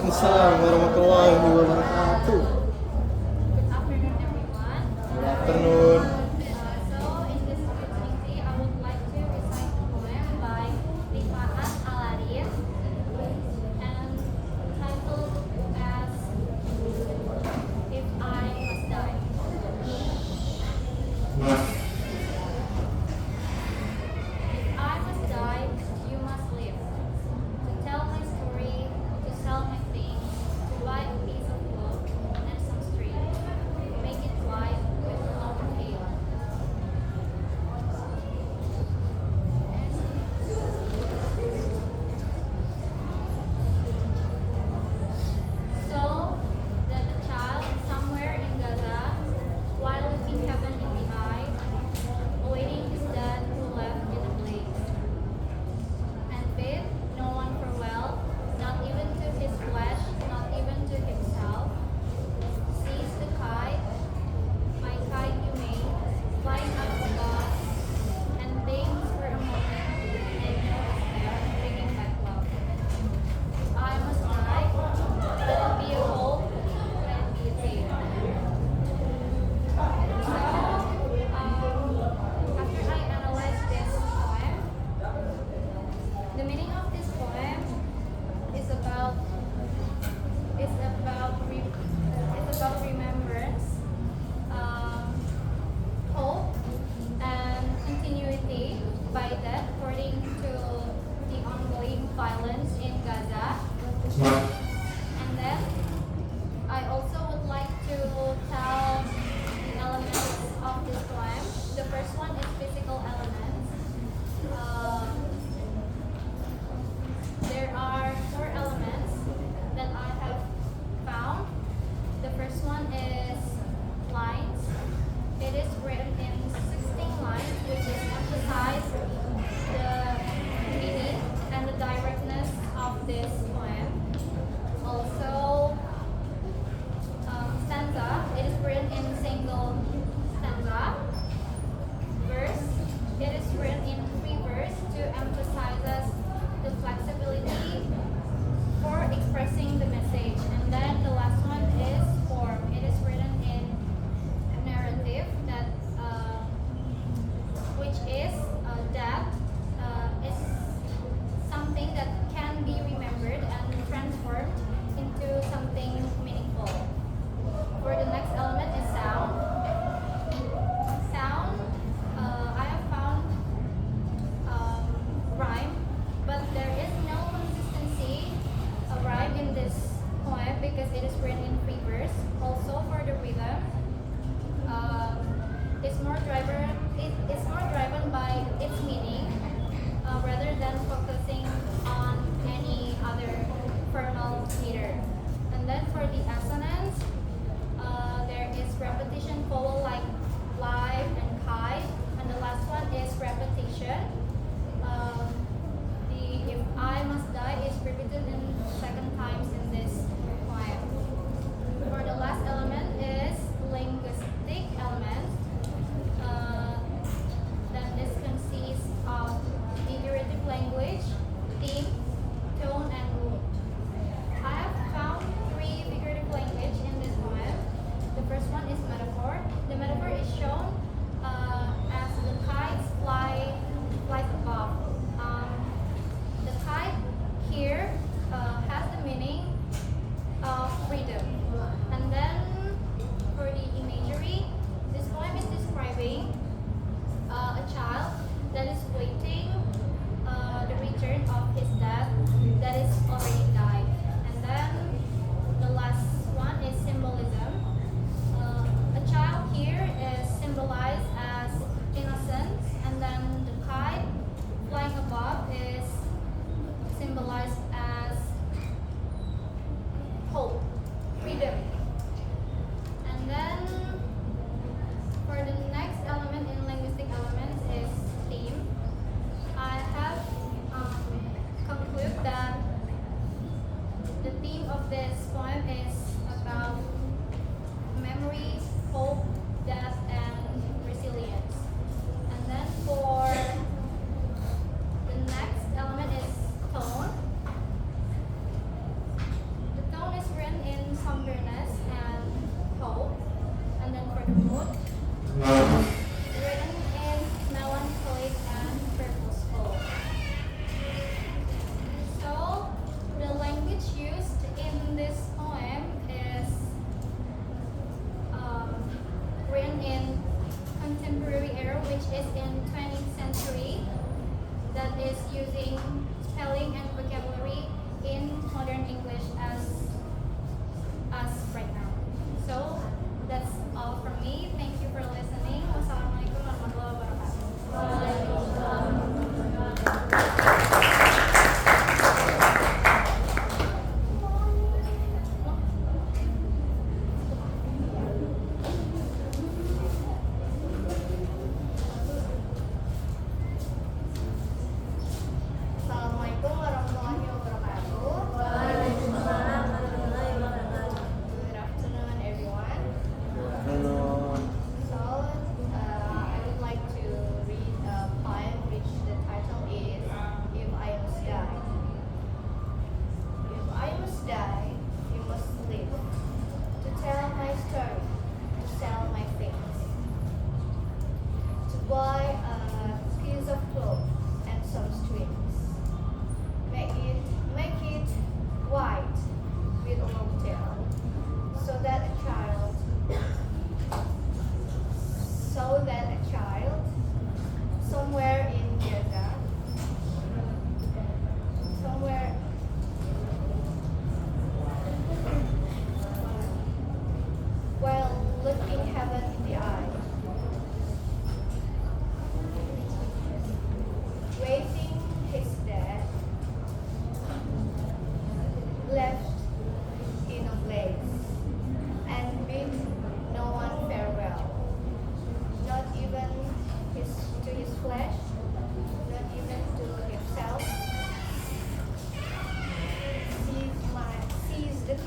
Waalaikumsalam warahmatullahi wabarakatuh. Good afternoon, everyone. Good afternoon. So, in this opportunity, I would like to recite a poem by Refaat Alareer and titled as If I Must Die. If I must die, you must live. To tell my story, to sell my things, to buy a piece of book and some string, make it white with no tail. So that the child somewhere in Gaza, while looking heaven in the eye, awaiting his dad who left in a blaze, and bid no one farewell, not even to his flesh, not even to himself, sees the kite, my kite you made, flying up above, and thinks for a moment, and knows there, bringing back love. If I must die, let it be a hope, let it be a tale. So, after I analyze this poem, the meaning of this poem is about remembrance, hope, and continuity by that according to the ongoing violence in Gaza. And then I also would like to tell the elements of this poem. The first one is physical elements. There are four elements that I have found. The first one is lines. It is written in 16 lines, which is emphasize the meaning and the directness of this poem. Also, stanza. It is written in single stanza. Verse. It is written in three verse to emphasize the flexibility for expressing the message. And then the last one is form. It is written in narrative that which is that is something that can be remembered and transformed into something meaningful. For the next element is sound. Sound, I have found rhyme, but there is no consistency of rhyme in this poem because it is written in free verse. Also for the rhythm, it's more driven by its meaning rather than focusing on any other formal meter. And then for the assonance, there is repetition vowel like live and kite, and the last one is repetition. The if I must die is repeated in second times in this poem. For the last element is linguistic element. Then this consists of figurative language, theme, tone, and mood. I have found three figurative language in this poem. The first one is metaphor. The metaphor is shown as the kites flies above. The kite here has the meaning of freedom. And then for the imagery, this poem is describing a child that is waiting the return of his dad that is already died. And then the last one is symbolism. A child here is symbolized as innocence, and then the kite flying above is symbolized as hope, freedom. And then for the next element in linguistic elements is theme. I have concluded that the theme of this poem is about memory, hope, death, and resilience. And then for the next element is tone. The tone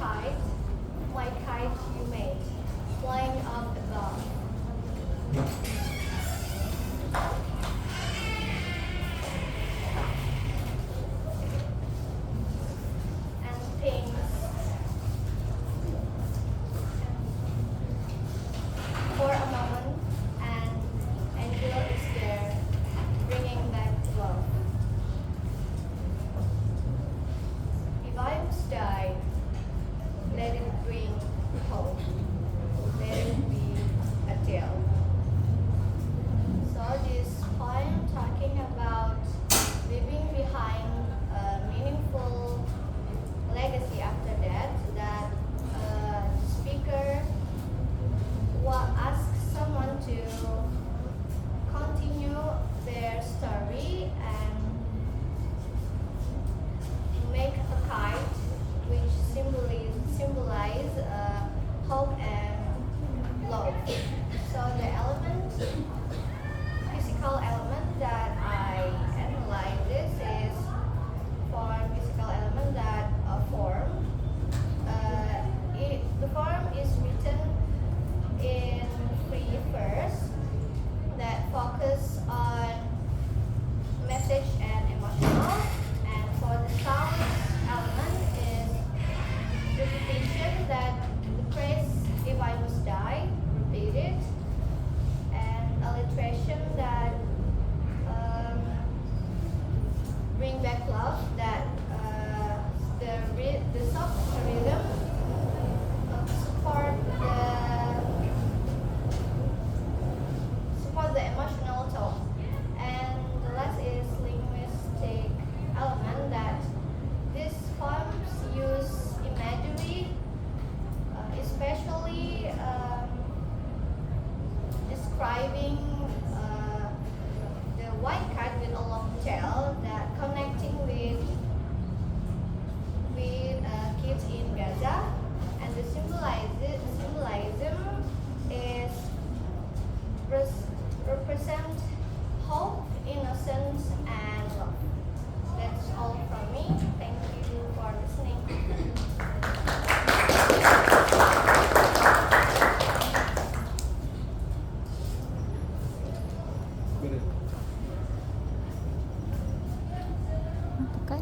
kite, my kite you made, flying up above. And things. For a moment, an angel is there, bringing back love. If I must die, let it bring hope. Let it be a tale. So this poem talking about leaving behind a meaningful legacy after death, that the speaker asks someone to continue their story and make a kite which symbolize hope and love. So the physical element that I analyze this is physical element that form. The form is written in three verse that focus on message and emotional, and for the sound element is repetition, that the phrase if I must die, repeat it, and alliteration that bring back love, that the soft rhythm support the emotional tone, and the last is linguistic element, that these poems use imagery, especially describing the white cat with a long tail, that connecting with kids in Gaza, and the symbolism is represent hope, innocence, and love. That's all from me. Thank you for listening. Beres. Kan?